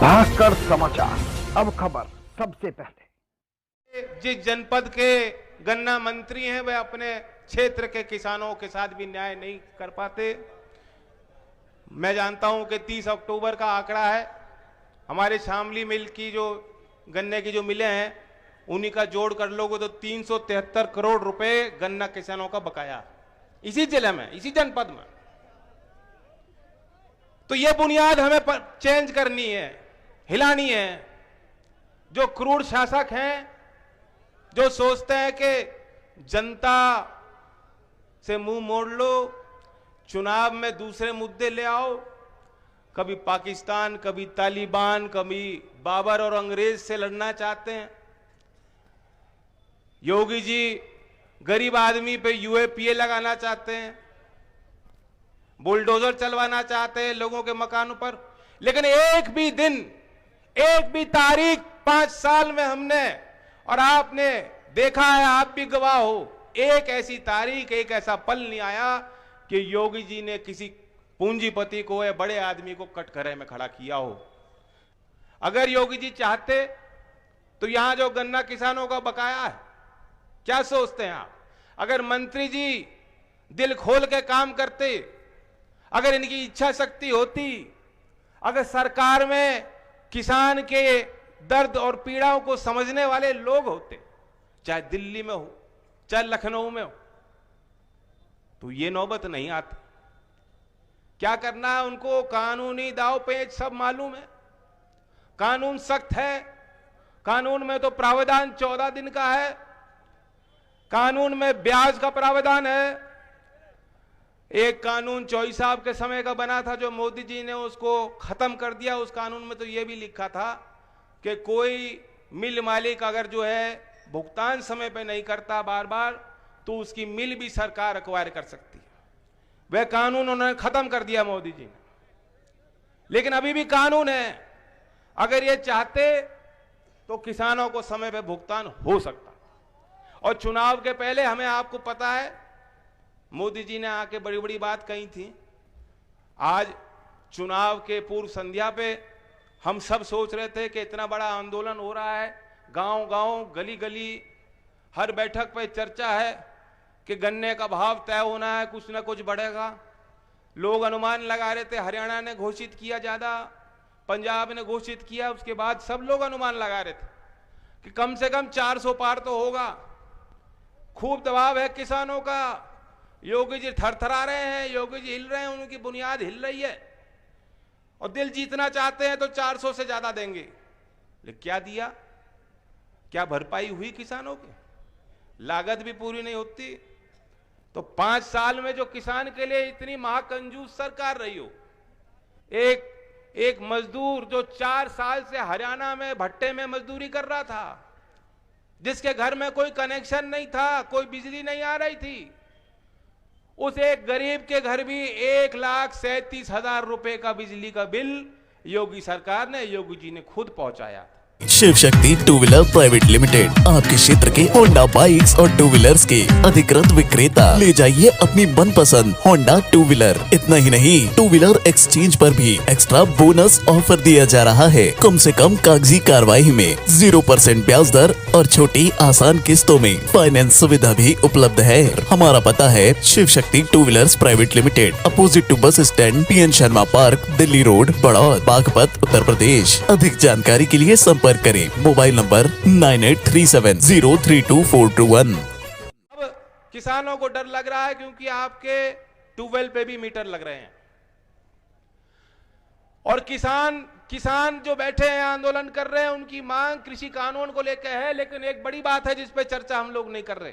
भास्कर समाचार, अब खबर सबसे पहले। जिस जनपद के गन्ना मंत्री हैं वे अपने क्षेत्र के किसानों के साथ भी न्याय नहीं कर पाते। मैं जानता हूं कि 30 अक्टूबर का आंकड़ा है, हमारे शामली मिल की जो गन्ने की जो मिलें हैं उन्हीं का जोड़ कर लोगे तो 373 करोड़ रुपए गन्ना किसानों का बकाया इसी जिले में, इसी जनपद में। तो यह बुनियाद हमें चेंज करनी है, हिलानी है। जो क्रूर शासक हैं, जो सोचते हैं कि जनता से मुंह मोड़ लो, चुनाव में दूसरे मुद्दे ले आओ, कभी पाकिस्तान, कभी तालिबान, कभी बाबर और अंग्रेज से लड़ना चाहते हैं। योगी जी गरीब आदमी पे यूएपीए लगाना चाहते हैं, बुलडोजर चलवाना चाहते हैं लोगों के मकानों पर। लेकिन एक भी दिन, एक भी तारीख 5 साल में हमने और आपने देखा है, आप भी गवाह हो, एक ऐसी तारीख, एक ऐसा पल नहीं आया कि योगी जी ने किसी पूंजीपति को या बड़े आदमी को कटघरे में खड़ा किया हो। अगर योगी जी चाहते तो यहां जो गन्ना किसानों का बकाया है, क्या सोचते हैं आप? अगर मंत्री जी दिल खोल के काम करते, अगर इनकी इच्छा शक्ति होती, अगर सरकार में किसान के दर्द और पीड़ाओं को समझने वाले लोग होते, चाहे दिल्ली में हो चाहे लखनऊ में हो, तो ये नौबत नहीं आती। क्या करना है उनको? कानूनी दाव पेच सब मालूम है। कानून सख्त है, कानून में तो प्रावधान 14 दिन का है, कानून में ब्याज का प्रावधान है। एक कानून चौधरी साहब के समय का बना था, जो मोदी जी ने उसको खत्म कर दिया। उस कानून में तो यह भी लिखा था कि कोई मिल मालिक अगर जो है भुगतान समय पे नहीं करता बार बार, तो उसकी मिल भी सरकार एक्वायर कर सकती है। वह कानून उन्होंने खत्म कर दिया मोदी जी ने, लेकिन अभी भी कानून है। अगर ये चाहते तो किसानों को समय पे भुगतान हो सकता। और चुनाव के पहले हमें, आपको पता है, मोदी जी ने आके बड़ी बड़ी बात कही थी। आज चुनाव के पूर्व संध्या पे हम सब सोच रहे थे कि इतना बड़ा आंदोलन हो रहा है, गांव गांव, गली गली, हर बैठक पे चर्चा है कि गन्ने का भाव तय होना है, कुछ ना कुछ बढ़ेगा। लोग अनुमान लगा रहे थे, हरियाणा ने घोषित किया ज्यादा, पंजाब ने घोषित किया, उसके बाद सब लोग अनुमान लगा रहे थे कि कम से कम 400 पार तो होगा। खूब दबाव है किसानों का, योगी जी थरथरा रहे हैं, योगी जी हिल रहे हैं, उनकी बुनियाद हिल रही है और दिल जीतना चाहते हैं तो 400 से ज्यादा देंगे। लेकिन क्या दिया? क्या भरपाई हुई किसानों की? लागत भी पूरी नहीं होती। तो 5 साल में जो किसान के लिए इतनी महाकंजूस सरकार रही हो, एक मजदूर जो 4 साल से हरियाणा में भट्टे में मजदूरी कर रहा था, जिसके घर में कोई कनेक्शन नहीं था, कोई बिजली नहीं आ रही थी, उस एक गरीब के घर भी 1,37,000 रुपए का बिजली का बिल योगी सरकार ने, योगी जी ने खुद पहुंचाया। Shiv Shakti two wheeler private limited आपके क्षेत्र के होंडा बाइक्स और टू व्हीलर्स के अधिकृत विक्रेता। ले जाइए अपनी मनपसंद होंडा टू व्हीलर। इतना ही नहीं, टू व्हीलर एक्सचेंज पर भी एक्स्ट्रा बोनस ऑफर दिया जा रहा है। कम से कम कागजी कार्रवाई में 0% ब्याज दर और छोटी आसान किस्तों में फाइनेंस सुविधा भी उपलब्ध है। हमारा पता है Shiv Shakti two wheelers private limited, opposite to bus stand, PN Sharma park, Delhi road, Baraut, Baghpat, Uttar Pradesh. अधिक जानकारी के लिए संपर्क करें। Mobile number 9837032421। अब किसानों को डर लग रहा है क्योंकि आपके ट्यूबवेल पे भी मीटर लग रहे हैं और किसान जो बैठे हैं, आंदोलन कर रहे हैं, उनकी मांग कृषि कानून को लेकर है। लेकिन एक बड़ी बात है जिस पे चर्चा हम लोग नहीं कर रहे।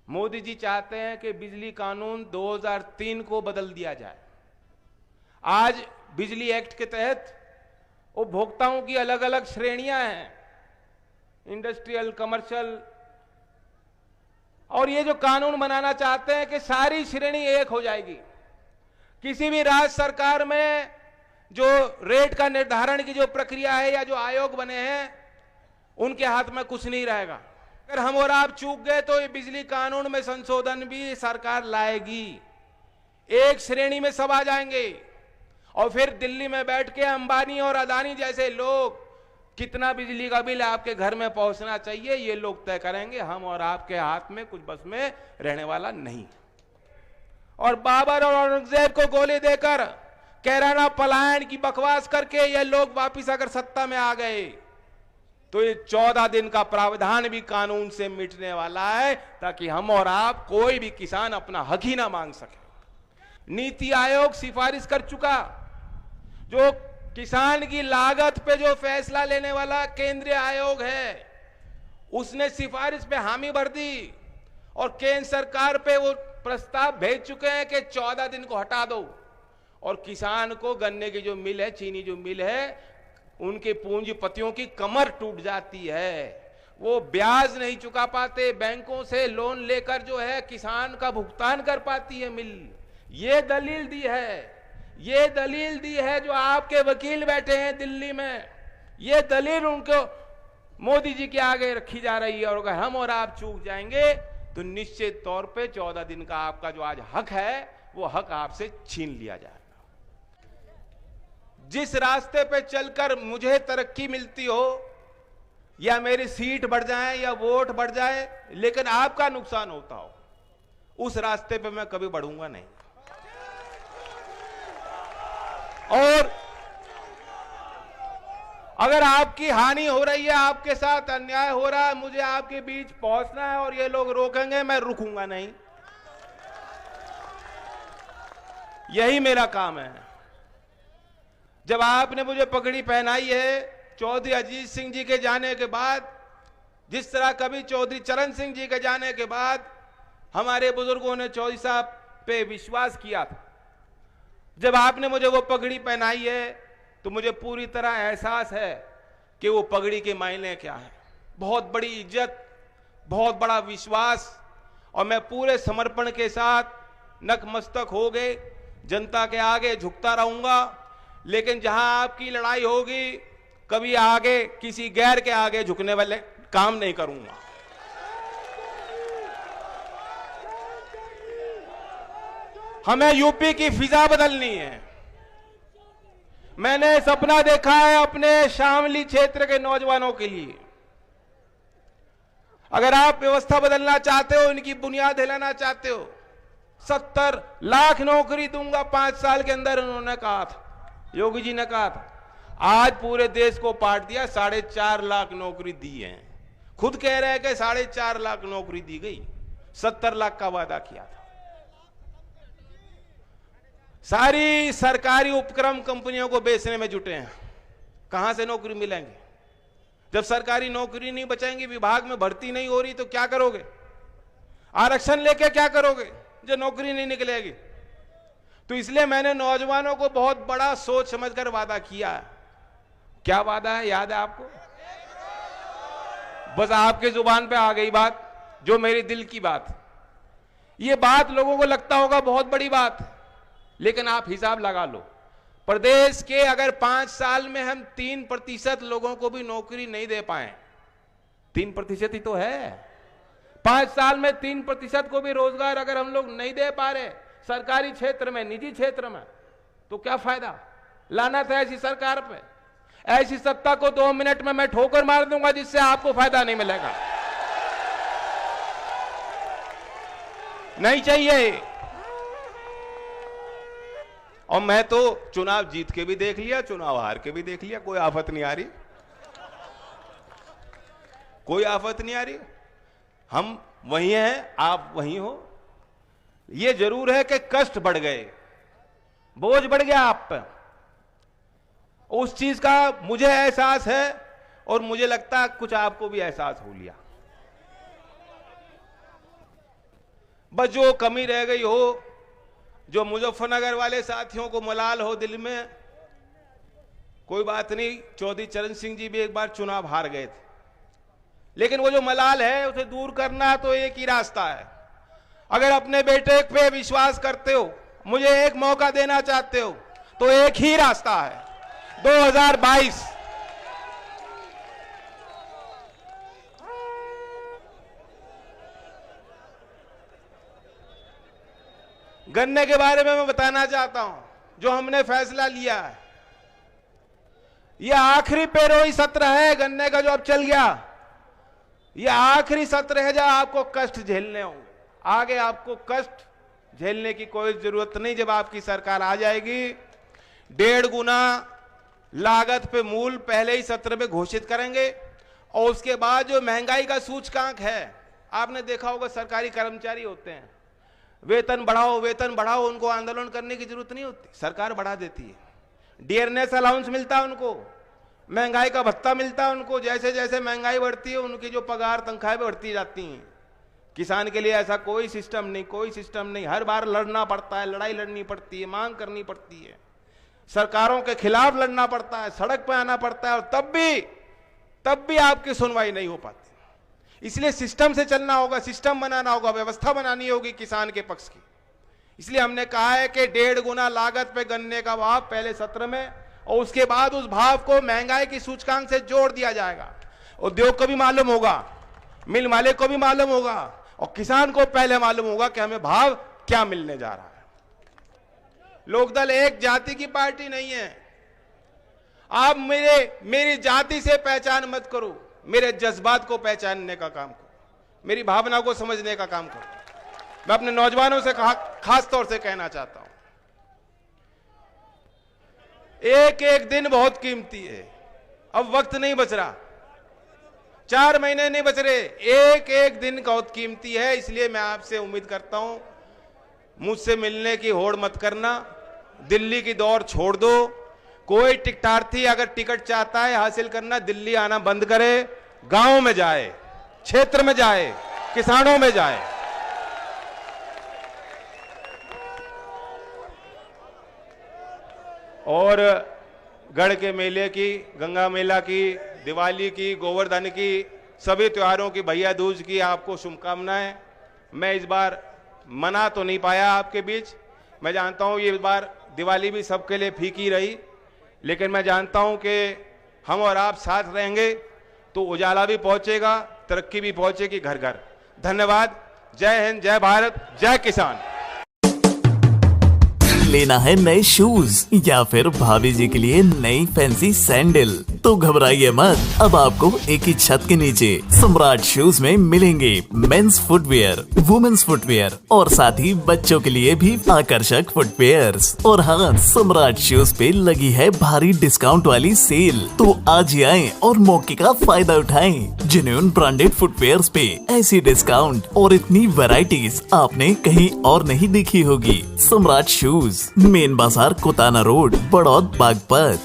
मोदी जी चाहते हैं कि बिजली कानून 2003 को बदल दिया जाए। आज बिजली एक्ट के तहत उपभोक्ताओं की अलग अलग श्रेणियां हैं, इंडस्ट्रियल, कमर्शियल, और ये जो कानून बनाना चाहते हैं कि सारी श्रेणी एक हो जाएगी। किसी भी राज्य सरकार में जो रेट का निर्धारण की जो प्रक्रिया है या जो आयोग बने हैं, उनके हाथ में कुछ नहीं रहेगा। अगर हम और आप चूक गए तो ये बिजली कानून में संशोधन भी सरकार लाएगी। एक श्रेणी में सब आ जाएंगे और फिर दिल्ली में बैठ के अंबानी और अदानी जैसे लोग कितना बिजली का बिल आपके घर में पहुंचना चाहिए ये लोग तय करेंगे। हम और आपके हाथ में कुछ बस में रहने वाला नहीं। और बाबर और औरंगजेब को गोली देकर कैराना पलायन की बकवास करके ये लोग वापिस अगर सत्ता में आ गए तो ये 14 दिन का प्रावधान भी कानून से मिटने वाला है, ताकि हम और आप कोई भी किसान अपना हक ही ना मांग सके। नीति आयोग सिफारिश कर चुका, जो किसान की लागत पे जो फैसला लेने वाला केंद्रीय आयोग है, उसने सिफारिश पे हामी भर दी और केंद्र सरकार पे वो प्रस्ताव भेज चुके हैं कि 14 दिन को हटा दो। और किसान को गन्ने की जो मिल है, चीनी जो मिल है, उनके पूंजीपतियों की कमर टूट जाती है, वो ब्याज नहीं चुका पाते, बैंकों से लोन लेकर जो है किसान का भुगतान कर पाती है मिल। ये दलील दी है, ये दलील दी है जो आपके वकील बैठे हैं दिल्ली में, ये दलील उनको मोदी जी के आगे रखी जा रही है। और अगर हम और आप चूक जाएंगे तो निश्चित तौर पे 14 दिन का आपका जो आज हक है वो हक आपसे छीन लिया जाएगा। जिस रास्ते पे चलकर मुझे तरक्की मिलती हो या मेरी सीट बढ़ जाए या वोट बढ़ जाए लेकिन आपका नुकसान होता हो, उस रास्ते पे मैं कभी बढ़ूंगा नहीं। और अगर आपकी हानि हो रही है, आपके साथ अन्याय हो रहा है, मुझे आपके बीच पहुंचना है और ये लोग रोकेंगे, मैं रुकूंगा नहीं। यही मेरा काम है। जब आपने मुझे पगड़ी पहनाई है चौधरी अजीत सिंह जी के जाने के बाद, जिस तरह कभी चौधरी चरण सिंह जी के जाने के बाद हमारे बुजुर्गों ने चौधरी साहब पे विश्वास किया था, जब आपने मुझे वो पगड़ी पहनाई है तो मुझे पूरी तरह एहसास है कि वो पगड़ी के मायने क्या है। बहुत बड़ी इज्जत, बहुत बड़ा विश्वास, और मैं पूरे समर्पण के साथ नतमस्तक हो गए जनता के आगे झुकता रहूंगा। लेकिन जहां आपकी लड़ाई होगी, कभी आगे किसी गैर के आगे झुकने वाले काम नहीं करूंगा। हमें यूपी की फिजा बदलनी है। मैंने सपना देखा है अपने शामली क्षेत्र के नौजवानों के लिए। अगर आप व्यवस्था बदलना चाहते हो, इनकी बुनियाद हिलाना चाहते हो, 70 लाख नौकरी दूंगा 5 साल के अंदर, उन्होंने कहा था, योगी जी ने कहा था। आज पूरे देश को पाट दिया, 4.5 लाख नौकरी दी है। खुद कह रहे हैं कि 4.5 लाख नौकरी दी गई, 70 लाख का वादा किया था। सारी सरकारी उपक्रम कंपनियों को बेचने में जुटे हैं। कहां से नौकरी मिलेंगे? जब सरकारी नौकरी नहीं बचाएंगी, विभाग में भर्ती नहीं हो रही तो क्या करोगे? आरक्षण लेके क्या करोगे जो नौकरी नहीं निकलेगी? तो इसलिए मैंने नौजवानों को बहुत बड़ा सोच समझकर वादा किया। क्या वादा है, याद है आपको? बस आपके जुबान पे आ गई बात, जो मेरे दिल की बात। ये बात लोगों को लगता होगा बहुत बड़ी बात, लेकिन आप हिसाब लगा लो, प्रदेश के अगर 5 साल में हम 3% लोगों को भी नौकरी नहीं दे पाए, 3% ही तो है, 5 साल में 3% को भी रोजगार अगर हम लोग नहीं दे पा रहे सरकारी क्षेत्र में, निजी क्षेत्र में, तो क्या फायदा? लाना था ऐसी सरकार पे। ऐसी सत्ता को 2 मिनट में मैं ठोकर मार दूंगा जिससे आपको फायदा नहीं मिलेगा। नहीं चाहिए। और मैं तो चुनाव जीत के भी देख लिया, चुनाव हार के भी देख लिया, कोई आफत नहीं आ रही, कोई आफत नहीं आ रही। हम वही हैं, आप वही हो। ये जरूर है कि कष्ट बढ़ गए, बोझ बढ़ गया आप पे, उस चीज का मुझे एहसास है और मुझे लगता है कुछ आपको भी एहसास हो लिया। बस जो कमी रह गई हो, जो मुजफ्फरनगर वाले साथियों को मलाल हो दिल में, कोई बात नहीं। चौधरी चरण सिंह जी भी एक बार चुनाव हार गए थे, लेकिन वो जो मलाल है उसे दूर करना तो एक ही रास्ता है। अगर अपने बेटे पे विश्वास करते हो, मुझे एक मौका देना चाहते हो, तो एक ही रास्ता है, 2022। गन्ने के बारे में मैं बताना चाहता हूं। जो हमने फैसला लिया है, यह आखिरी पेरोई सत्र है गन्ने का जो अब चल गया। यह आखिरी सत्र है जब आपको कष्ट झेलने होंगे। आगे आपको कष्ट झेलने की कोई जरूरत नहीं। जब आपकी सरकार आ जाएगी, 1.5 गुना लागत पे मूल पहले ही सत्र में घोषित करेंगे। और उसके बाद जो महंगाई का सूचकांक है, आपने देखा होगा सरकारी कर्मचारी होते हैं, वेतन बढ़ाओ, उनको आंदोलन करने की जरूरत नहीं होती, सरकार बढ़ा देती है। डियरनेस अलाउंस मिलता है उनको, महंगाई का भत्ता मिलता है उनको। जैसे जैसे महंगाई बढ़ती है उनकी जो पगार तनख्वाहें बढ़ती जाती हैं। किसान के लिए ऐसा कोई सिस्टम नहीं। हर बार लड़ना पड़ता है, लड़ाई लड़नी पड़ती है, मांग करनी पड़ती है, सरकारों के खिलाफ लड़ना पड़ता है, सड़क पर आना पड़ता है, और तब भी आपकी सुनवाई नहीं हो पाती। इसलिए सिस्टम से चलना होगा, सिस्टम बनाना होगा, व्यवस्था बनानी होगी किसान के पक्ष की। इसलिए हमने कहा है कि 1.5 गुना लागत पे गन्ने का भाव पहले सत्र में, और उसके बाद उस भाव को महंगाई की सूचकांक से जोड़ दिया जाएगा। उद्योग को भी मालूम होगा, मिल मालिक को भी मालूम होगा, और किसान को पहले मालूम होगा कि हमें भाव क्या मिलने जा रहा है। लोकदल एक जाति की पार्टी नहीं है। आप मेरी जाति से पहचान मत करो, मेरे जज्बात को पहचानने का काम करो, मेरी भावना को समझने का काम करो। मैं अपने नौजवानों से खास तौर से कहना चाहता हूं, एक एक दिन बहुत कीमती है। अब वक्त नहीं बच रहा, 4 महीने नहीं बच रहे, एक एक दिन बहुत कीमती है। इसलिए मैं आपसे उम्मीद करता हूं, मुझसे मिलने की होड़ मत करना, दिल्ली की दौड़ छोड़ दो। कोई टिकटार्थी अगर टिकट चाहता है हासिल करना, दिल्ली आना बंद करे, गांव में जाए, क्षेत्र में जाए, किसानों में जाए। और गढ़ के मेले की, गंगा मेला की, दिवाली की, गोवर्धन की, सभी त्योहारों की, भैया दूज की आपको शुभकामनाएं। मैं इस बार मना तो नहीं पाया आपके बीच। मैं जानता हूं ये बार दिवाली भी सबके लिए फीकी रही, लेकिन मैं जानता हूं कि हम और आप साथ रहेंगे तो उजाला भी पहुंचेगा, तरक्की भी पहुंचेगी घर घर। धन्यवाद। जय हिंद, जय भारत, जय किसान। लेना है नए शूज या फिर भाभी जी के लिए नई फैंसी सैंडल, तो घबराइए मत। अब आपको एक ही छत के नीचे सम्राट शूज में मिलेंगे मेंस फुटवेयर, वुमेन्स फुटवेयर और साथ ही बच्चों के लिए भी आकर्षक फुटवेयर्स। और हाँ, सम्राट शूज पे लगी है भारी डिस्काउंट वाली सेल, तो आज ही आएं और मौके का फायदा उठाएं। जेन्युइन ब्रांडेड फुटवेयर्स पे ऐसी डिस्काउंट और इतनी वैरायटीज आपने कहीं और नहीं देखी होगी। सम्राट शूज, मेन बाजार, कोताना रोड, बड़ौद, बागपत।